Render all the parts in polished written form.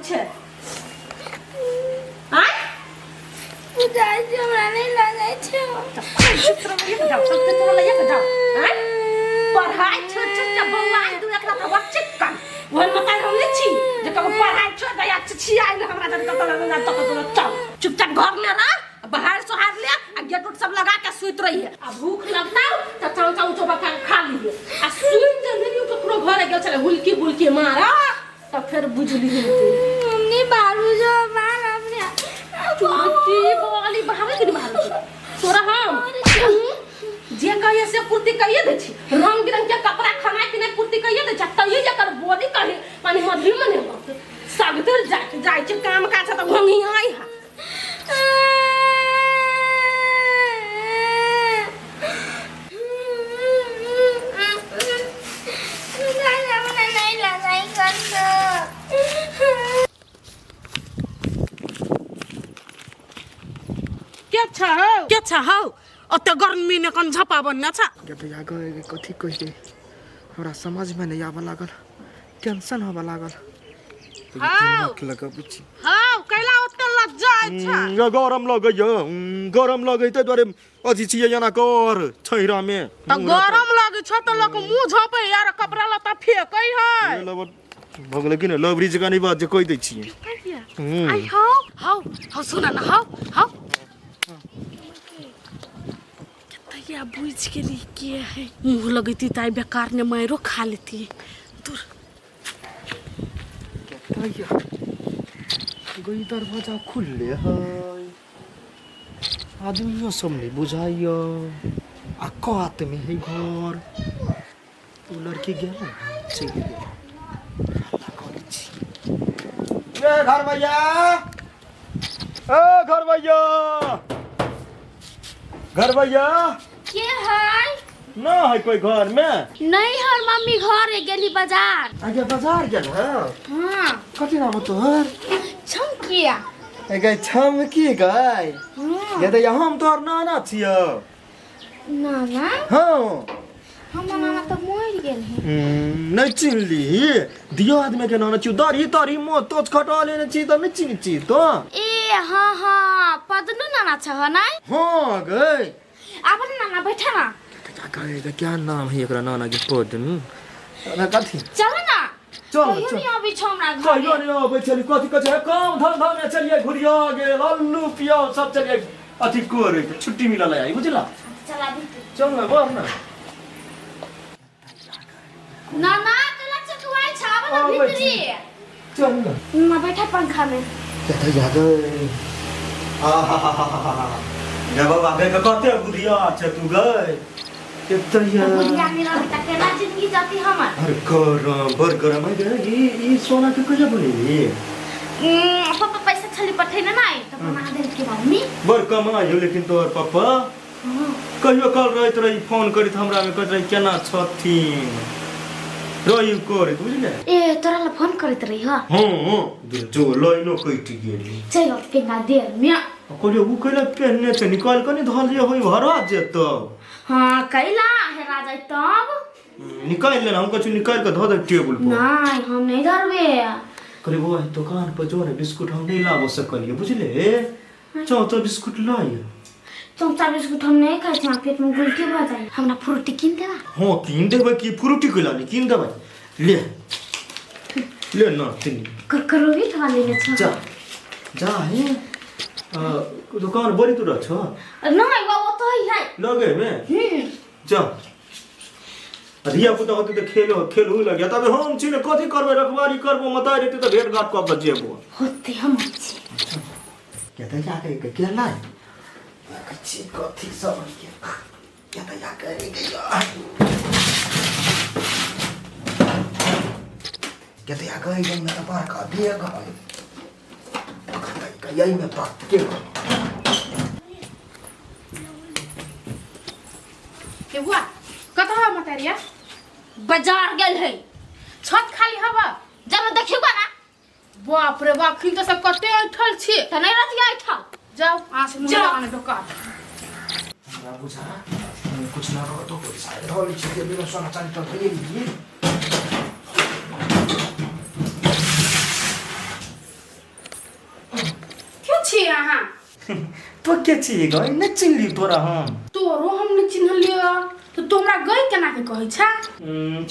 छे आय बुझाई छे हमरा नहीं लागै छे चित्र में ये जाओ सब तो ले के जाओ आय पढ़ाई छोड़ छोड़ बौआ दू एकरा तो बच्चे कन वन मताई हम नहीं छी जे कब पढ़ाई छोड़ दया छी आइल हमरा जन कत तो चल चुपचाप घर में रह बाहर सोहार ले आ गेट उट सब लगा के सुत रही है आ भूख लगता त चाउ चाउ चोबा खा लीजिए आ सुन जे नहीं ककरो घरे गेल चले हुलकी बुलकी मारा त फिर बुझली होते मम्मी बारू जो मार अपने चुटी बोली बाहर के मार तोरा हम जे कहिए से पूर्ति कहिए दे छी रंग बिरंग के कपड़ा खाना पीना पूर्ति कहिए दे छ तइए जकर बोली कहि माने मधुरी मने सागतर जाय छ काम काज त भंगी आई हा क्या छ हौ अत गर्मी ने कन झपा बन्ना छ के भैया गए कथी कहि हमरा समझ में नहीं आवा लागल टेंशन होवा लागल हां लगाबुची हां कैला ओते लज्जा छ गरम लगे त द्वारे अथी छिए जना कर छैरा में त गरम लागे छ त लक मुंह झपे यार कपड़ा लता फेकै है भगले किन लवरी जका नहीं बात जे कहि दै छिए आई हाउ सुन न हाउ या बुझ के लिए किया है मुंह लगती ताई बेकार ने मारो खा लेती दूर भैया गई दरवाजा खुले है आदमियों सब नहीं बुझाइयो आ कहत में है घर तू लड़की गेल चल गेल ए घर भैया घर भैया के है ना है कोई घर में नहीं हर मम्मी घर गेली बाजार आगे बाजार गेल है हां कथि नाम तोहर छमकिया गई छमकी गई ये तो हम तोहर नाना छियो नाना हां हम नाना तो मर गेल है नहीं चिनली दियो आदमी के नाना छियो दाढ़ी तारी मो तोच खटा लेने छी तो नहीं चिनी छी तो ए हां पदनु नाना छ ना हां गई अपन नाना बैठा ना क्या नाम है एकरा नाना के पदनु ना कथि चल ना चल नहीं अभी छोमरा घर कहियो नहीं आबै चली कथि कछ है काम धंधा में चलिए घुरिया गेल आलू प्याज सब चलिए अथि करे छुट्टी मिलल है बुझला चला भी चल ना बस ना नाना कला चटवाई छाव ना भीतरी चल ना ना बैठा पंखा में कहता याद जब आगे का कहते बुढ़िया छ तू गए कितना बुढ़िया मेरा बेटा केना जिंदगी जाती हमर अरे गरम बर गरम है गए ई सोना के कजा बनेली पापा पैसा छली पठैले नाही त बना दे के मम्मी बर कमायो लेकिन तोर पापा कहियो कल रहत रही फोन करित हमरा में कहत रही केना छथिन रही करे बुझले ए तोरा ला फोन करत रही ह हां जो लाइनो कइट गेली चलो पेना दे मिया कहलियो उ कइला पेनने छ निकाल के नहीं धल लिया होई भरा जेतो हां कैला हे राजा तब निकाल ले हम कुछ निकाल के धो दे टेबल पर नहीं हम नहीं धरबे करे वो दुकान पर जो है बिस्कुट हम नहीं लाबो सकलिए बुझले चौथा बिस्कुट लाइए चौथा बिस्कुट हम नहीं खाई छ पेट में गुलकी भ जाई हमरा फ्रूटी किन देबा हां किन देबे की फ्रूटी कइलानी किन देबे ले ना तीन करकरो भी खा लेने छ जा है दुकान बड़ी दूर छ नहीं वो तो ही है लगे में जा रिया पुता होते तो खेलू लगे तबे हम छिने कथि करबे रखवारी करबो मताई रहते तो भेट घाट कब जेबो होते हम छी कहता जाके के नहीं कच्ची कथि सब के कहता जाके गयो कहता जाके गयो मैं तो बाहर का दिया गयो कहता यही में बात के बुआ कतह मटेरिया बाजार गेल है छत खाली हवा जब देखिबा ना बाप रे बाप खिन तो सब कते ऐठल छी त नहीं रतिया ऐठल जाओ आ से मुंह लगाने दुकान हमरा बुझा कुछ ना रहो तो कोई साइड हो ली चीज बिना सोना चांदी तो भइए अहाँ तो के छी गई न चिन्हली तोरा हम तोरो हम नहीं चिन्हलियो तो तोमरा गई केना के कहै छा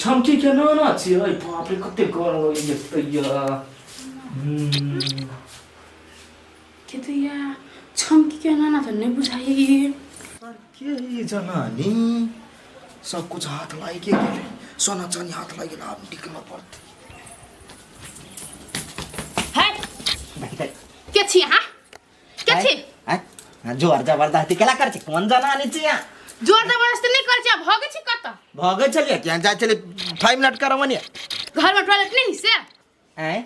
छमकी के नाना छी अरे बाप रे कते गरम होई जतैया केतैया छमकी के नाना तो नहीं बुझाई के ही जनानी सब कुछ हाथ लाई के गेले सोना चांदी हाथ लाई गेला अब निकलना पड़त है के छी हां के छी जोर जबरदस्ती केला कर छी कोन जनानी छी जोर जबरदस्ती नहीं कर छी भगे छी कत भगे चलिए क्या जा चले 5 मिनट करवनी घर में टॉयलेट नहीं से हैं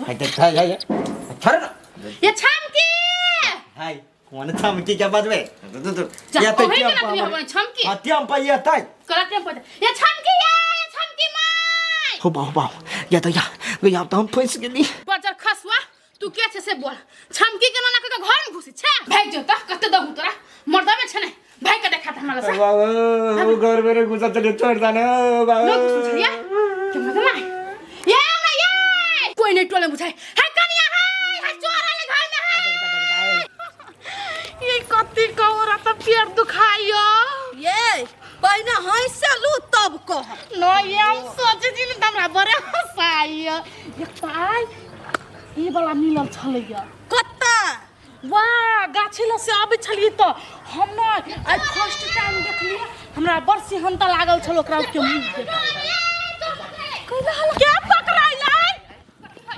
हाय देख हाय छोड़ ना ये छमकी हाय कौन छमकी क्या बजबे या तो क्या हमने छमकी हत्याम पे ये ताई करते पता ये छमकी माय हो बाबा या तो या तो हम फंस गेली बजर खसवा तू के छे से बोल छमकी के नाना के घर में घुसी छे भाग जो त कते दहु तोरा मर्दा में छे ने भाई के देखा था हमरा से बाबा वो घर मेरे गुस्सा चले छोड़ दाना बाबा लोग सुनिया के मतलब ये ना ये कोई नहीं टोले बुझाई है कनिया है चोर वाले घर में है ये कत्ती का औरत पैर दुखाइयो ये पहिने हंसे लू तब कह नो ये हम सोचे छी न हमरा बरे हंसाइयो ये पाई ई वाला मिलल छलैया कत्ता वाह गाछिला से आबै छलिए तो हम न आई फर्स्ट टाइम देखलिए हमरा बड़ सिहंता लागल छल ओकरा के मुंह देख क्या पकड़ाइला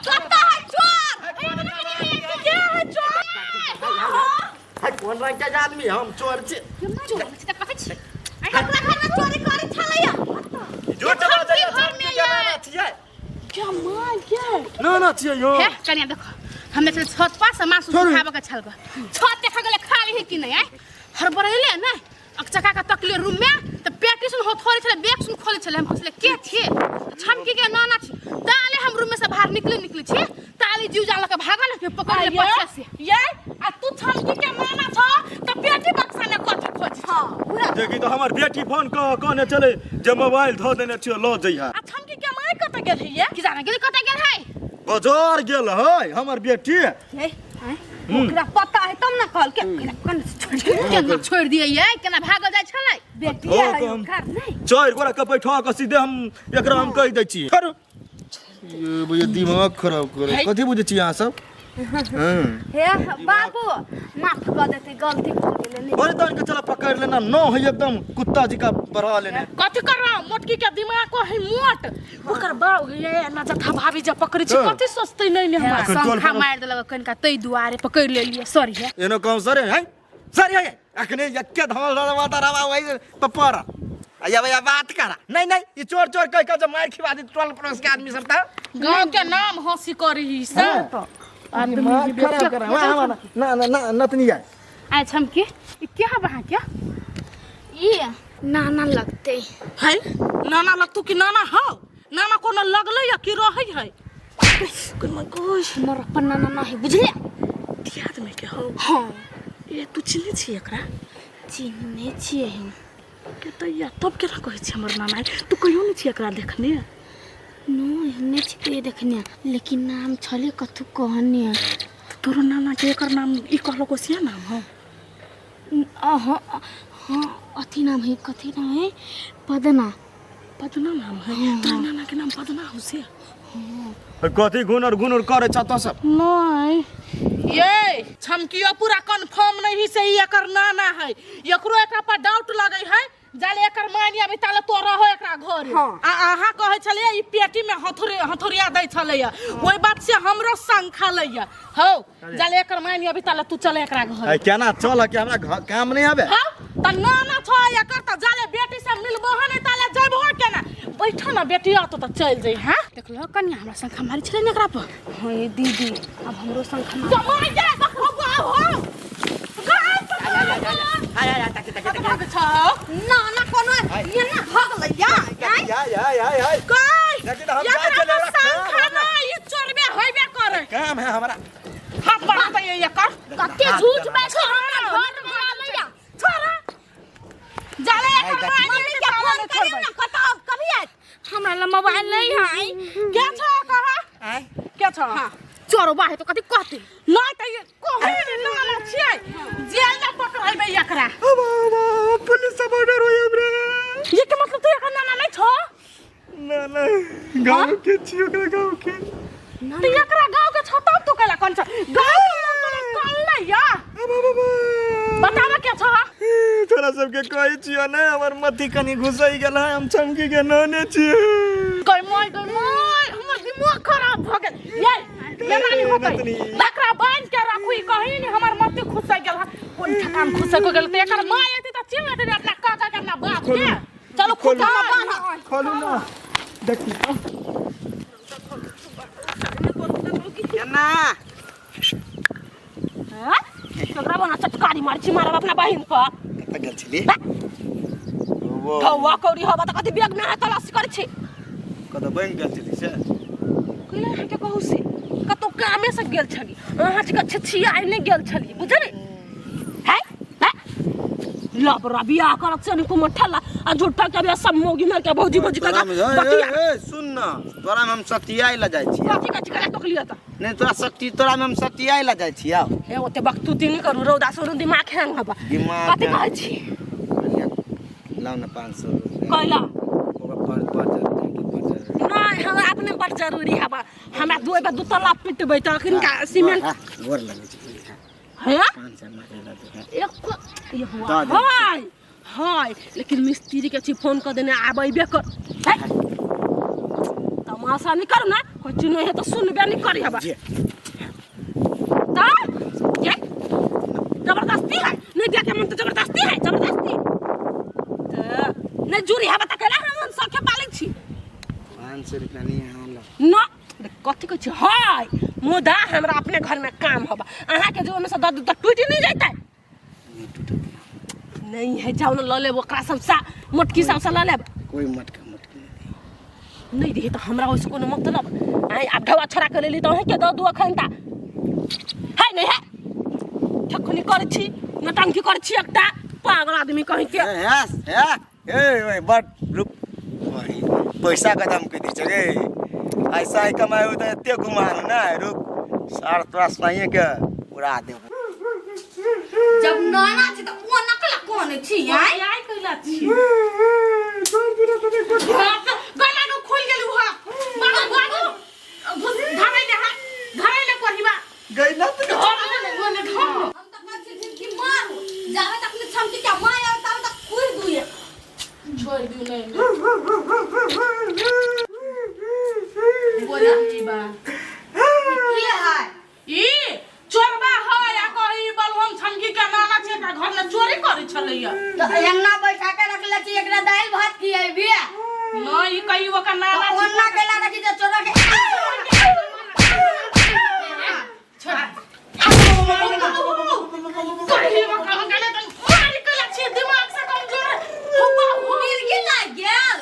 कत्ता है चोर क्या है चोर हाय कौन रंग के आदमी हम चोर छी चोर त कहै छी आई हमरा घर में चोरी करे छलैया झूठ बात है छमकी के नाना छी क्या मार क्या ना ना छी यो है कनिया देखो हमने चल छत पर से मासु खाबे के छलबा छत देखा गेले खाली है कि नहीं है हरबरैले ना अकचका का तकले रूम में त पेटिसन हो थोड़े छले बैग सुन खोले छले हम हंसले के छे छमकी के नाना छी ताले हम रूम में से बाहर निकले छी ताली जीव जान के भागल के पकड़ ले पछे से ये आ तू छमकी के नाना छ त पेटी बक्सा में कथि खोज हां देखी तो हमर बेटी फोन कहने चले जे मोबाइल धो देने छियो लो जइहा आ छमकी के माय कत गेल है कि जाने गेल कत गेल है बाजार गेल है हमर बेटी ओकरा पता है तब ना कहल के केना छोड़ दिए ये केना भाग जाय छलै बेटी है घर नहीं चार गोरा के बैठा के सीधे हम एकरा हम कह दै छी ये बुझे दिमाग खराब करे कथि बुझे छी यहां सब हे बाबू माफ कर देते गलती हो गेले नहीं अरे तो इनके चला पकड़ लेना नो है एकदम कुत्ता जी का बढ़ा लेने कथि कर रहा मोटकी के दिमाग को है मोट ओकर बाऊ ये ना जथा भाभी जब पकड़ी छी कथि सोचते नहीं ने हमरा संखा मार देलक कनका तई दुआरे पकड़ ले लिए सॉरी है एनो काम सरे है सरे है अखने यक्के धमल रवा रवा वही पपरा या भैया बात करा नहीं ये चोर चोर कह के जब मार खिवा दे 12 पड़ोस के आदमी सरता गांव के नाम हंसी करी सब आदमी खराब कर ना नतनी जाए आ छमकी क्या बहा क्या ये नाना लगते है नाना लगतू कि नाना हो नाना कोनो लगले या कि रहै है गोश मोर अपन नाना नहीं बुझले दियाद में के हो हां ये तू चिन्ह छी एकरा चिन्हने छिए हम के त या तब केना कहै छी हमर नाना तू कहियो नहीं छी एकरा देखने नो हमने छिके देखने लेकिन नाम छले कथु कहने तोर नाना के एकर नाम ई कहलो को सिया नाम हो हां हां अथी नाम है कथी नाम है पदना नाम है तोर नाना के नाम पदना हो से कथि गुनर करे छत सब नहीं ये छमकियो पूरा कंफर्म नहीं से ई एकर नाना है एकरो एकरा पर डाउट लगै है जाले एकर मानी अभी ताले तो रहो एकरा घर आ आहा कहै छले ई पेटी में हथोरिया दै छले ओई बात से हमरो संखा लैया हो जाले एकर मानी अभी ताले तू चले एकरा घर केना चल के हमरा काम नहीं आबे हां त नाना छ एकर त जाले बेटी से मिलबो ह नहीं ताले जइबो केना बैठ ना बेटी आ तो चल जई हां देखलो कन्या हमरा संखा मारी छले एकरा पर हां ये दीदी अब हमरो संखा जमाई जा हो नाना कोनो ये ना भाग लैया हाय कोई लेकिन हम जाए चले खाना ये चोरबे होइबे करे काम है हमारा हाथ बढ़ा ये कर कते झूठ बैठे हमरा घर में लैया छोरा जाले एकर मम्मी के फोन करियो ना कतौ कभी हमरा ल मोबाइल नहीं है क्या छ कहा क्या छ चोरबा है तो कथी कहते नहीं त ये कोहे ने नाला छियै जेल में पकड़ाइबे एकरा पुलिस सब ऑर्डर होय हमरे ये के मतलब तू एकर नाना नहीं छो ना गांव के छियो के गांव के तो एकरा गांव के छो तब तू कहला कौन छ गांव के कौन नहीं या बतावा क्या छ तोरा सबके कहै छियो ना हमर मथी कनी घुसै गेल है हम चमकी के नाने छियो कोई मोय हमर दिमाग खराब भ गेल ये बेमानी होतै लकड़ा बांध के राखू ई कहीं नहीं हमर मथी घुसै गेल है कोन ठकान घुसै को गेल त एकर माय एती त चिल लेते अपना काका के अपना बाप के चलो खुदा में बांध खोलू ना देखी ना हां तोरा बना चटकारी मारची मारब अपना बहिन पर कत गेल छली वो धौवा कौड़ी हवा त कथि बैग में तलाश करै छी कत बन गेल छली से कइला है के कहू से कतो कामे से गेल छली अहाँ के छछिया आई नहीं गेल छली बुझली है लबरा बियाह करत से को मठला आ झूठा के बियाह सब मोगी मार के भौजी भौजी का बतिया ए सुन ना तोरा में हम सतियाई ला जाय छी कथि कथि करा टोकलिया त नहीं तोरा में हम सतियाई ला जाय छी आओ हे ओते बकतूती नहीं करू रौदा सोरु दिमाग हैंग हबा दिमाग कथि कहै छी लाउ ना 500 रुपया कहला ओकर पर नहीं हमरा अपने बड़ जरूरी हबा हमरा दू तला पिटबै त अखन का सीमेंट गोर लगे छी है 500 में ला दे एक ये हुआ हाय लेकिन मिस्त्री के छी फोन कर देने आबैबे कर तमाशा नहीं कर ना कोई चीज नहीं है तो सुनबे नहीं करी हबा ता ये जबरदस्ती है नहीं दिया के मन तो जबरदस्ती है जबरदस्ती तो नहीं जुरी हबा त केला हम सखे पाले छी 500 रुपया नहीं है ना कथि कह छी हाय मुदा हमरा अपने घर में काम हबा अहाँ के जो में से दद टूट नहीं जाता नहीं है जाओ ना ल ले ओकरा सबसा मोटकी सबसा ल ले कोई मटका नहीं रही तो हमरा ओइसे कोनो मतलब आई अब ढवा छोरा के लेली तो है के दो खंता है नहीं है ठकुनी कर छी नटंकी कर छी एकटा पागल आदमी कहि के ए बट रुक भाई पैसा का दाम कह दी छगे ऐसा ही कमाए तो एते घुमान ना रुक सार तोरा सुनाइए के उड़ा दे जब नाना छी त ओ नकला कोन छी आई कइला छी गला को खोल गेलु हा बाबू घरे ले हां घरे ले कोहिबा गइला त हम तक ना की मारू जावे तक ने छमकी के माया तब तक कुर दुए छोड़ दियो नहीं बोला ही बा ये है ई चोरबा है या कहि बलवम छमकी के नाना छे का घर में चोरी करै छलैया तो एन्ना बैठा के रखले छी एकरा दाल भात खिएबे नहीं कहि ओकर नाना छे ओन्ना के लागा छी जे चोरा के कहि ओकर गले त मारी कला छे दिमाग से कमजोर हुबा गिर गिर लाग गेल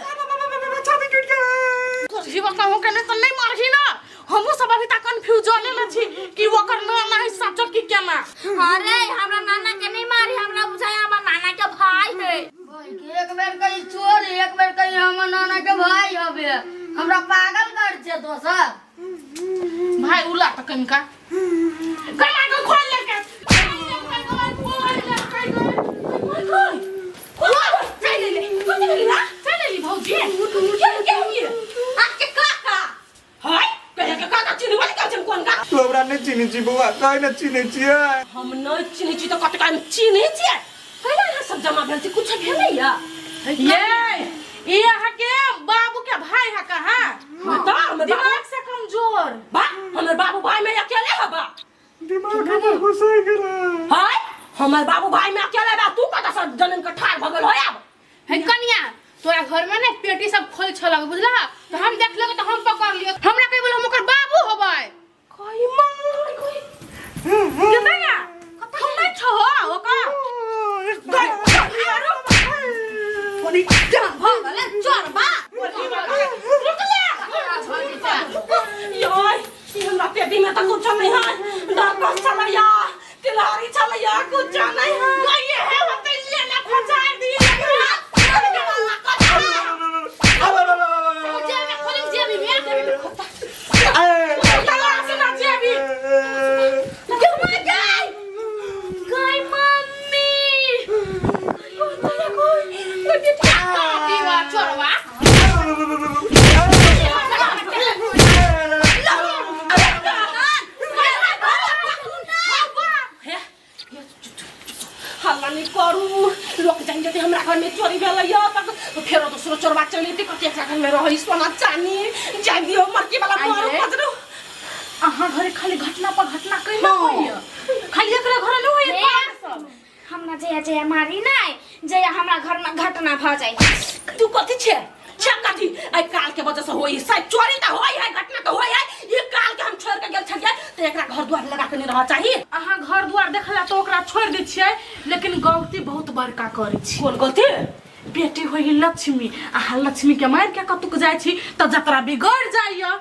छाती टूट गया जीवा कहू के नहीं तो नहीं मारही ना हमहु सब अभी तक कंफ्यूजन में छी कि ओकर नाना है सचो की केना अरे हमरा नाना के नहीं मारी हमरा बुझाय हमर नाना के भाई है एक बेर कही चोर एक बेर कही हमर नाना के भाई हबे हमरा पागल कर छे दोसर भाई उला त कनका गला को खोल ले के चले भौजी क्या हुई आपके काका हाय कहे के काका चिनी वाली का जन कोन का तू हमरा नहीं चिनी छी बुआ काहे न चिनी छिए हम नहीं चिनी छी तो कटका चिनी छी कहला है सब जमा भेल छी कुछ भेलै या ये हके बाबू के भाई हका हां बता दिमाग से कमजोर बा हमर बाबू भाई में अकेले हबा दिमाग में घुसै गेला हाय हमर बाबू भाई में अकेले बा तू कता से जनन के ठार भगल होय अब है कन्या तोरा घर में ना पेटी सब खोल छलक बुझला तो हम देख लेगे तो हम पकड़ लियो हमरा कहि बोल हम ओकर बाबू होबै कोई मार कोई केतना हम नहीं छो ओका बोली जा भगले चोरबा रुक ले योय ई हमरा पेटी में त कुछ नहीं है डॉक्टर चलैया तिलारी चलैया कुछ नहीं है गई है होते ले ना फंसा दी जेब में खोल जेब में तलाश ना जेबी हल्ला नहीं करू लोग जान जते हमरा घर में चोरी भेलै या तक फेरो दूसरो चोरबा चली ती कते घर में रही सोना चानी जान दियो मरकी वाला मारो पजरो अहाँ घरे खाली घटना पर घटना कइले होइए खाली एकरा घरे न होइए सब हमरा जया जया मारी नहीं जया हमरा घर में घटना भ जाई तू कथि छे कथि आई काल के वजह से होई साइड चोरी त होई है घटना त होई है ये काल के हम छोड़ के गेल छलिए त एकरा घर द्वार लगा के नहीं रह चाहिए अहाँ घर द्वार देखला तो ओकरा छोड़ दै छियै लेकिन गलती बहुत बड़का करै छी कोन गलती बेटी होई लक्ष्मी अहाँ लक्ष्मी के मार के कतुक जाय छी त जतरा बिगड़ जाइए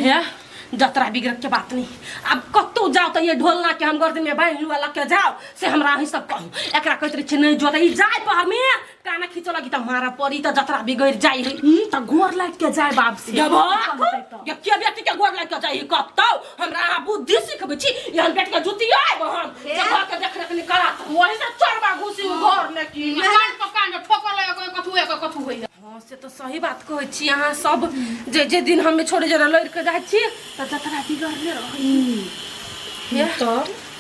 है जतरा बिगड़ के बात नहीं अब कतो जाओ तो ये ढोलना के हम गर्दन में बांध लुआ लग के जाओ से हमरा ही सब कहूं एकरा कहत रही छ नहीं जोतई जाय पर में काना खींचो लगी त मारा पड़ी त जतरा बिगड़ जाई त गोर लाग के जाय बाप से जब ये के बेटी के गोर लाग के जाई कतो हमरा बुद्धि सिखबै छी यहन बेटी के जुती आय बहन जगह के देख रख नहीं करा वही से चरबा घुसी घर में की कान पकान ठोकर लगे कथु होइए हां से तो सही बात कहै छी अहाँ सब जे दिन हम छोड़े जरा लड़ के जाय छी त जतरा बिगड़ले रही तो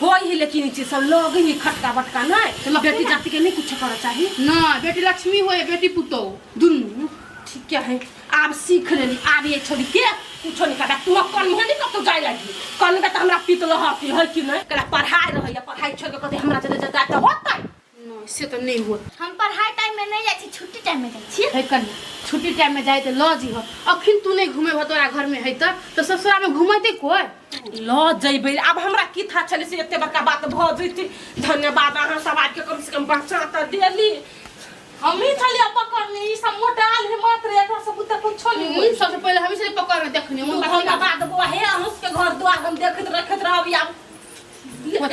होई लेकिन चीज सब लोग ही खटका बटका नहीं बेटी जाति के नहीं कुछ कर चाहिए ना बेटी लक्ष्मी होए बेटी पुतो दुनु ठीक है आप सीख लेनी आब ये छोड़ी के कुछ नहीं करा तू कौन में नहीं कतो जाय लगी कौन का त हमरा पीतल हती है कि नहीं करा पढ़ाई रही पढ़ाई छोड़ के कते हमरा चले जाता तो होता से तो नहीं हो हम पढ़ाई टाइम में नहीं जाई छी छुट्टी टाइम में जाई छी है कन्या छुट्टी टाइम में जाए तो लॉजी हो अखिन तू नहीं घूमे तोरा घर में है तो ससुरा में घूमते कोई ल जइबे अब हमरा की था चले से एते बड़का बात भ जइती धन्यवाद अहाँ समाज के कम से कम बचा त देली हम ही चलिए पकड़ने ई सब मोटाल है मात्र एकरा सब त कुछ नहीं सबसे पहले हम से पकड़ के देखने धन्यवाद बुआ हे अहाँ के घर द्वार हम देखत रखत रहब अब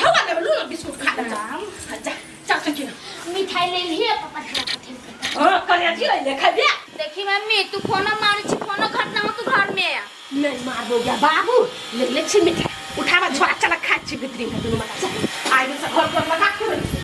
हवा ले लू ना बिस्कुट खा ले जा चल चल मिठाई ले लिए पापा खिला हां करे जी ले खाबे देखी मम्मी तू फोन मार छी फोन घटना हो तू घर में नहीं मार गया बाबू ले छी मिठाई उठावा छोड़ा चला खा छी भितरी में दोनों बच्चा आई से घर पर लगा के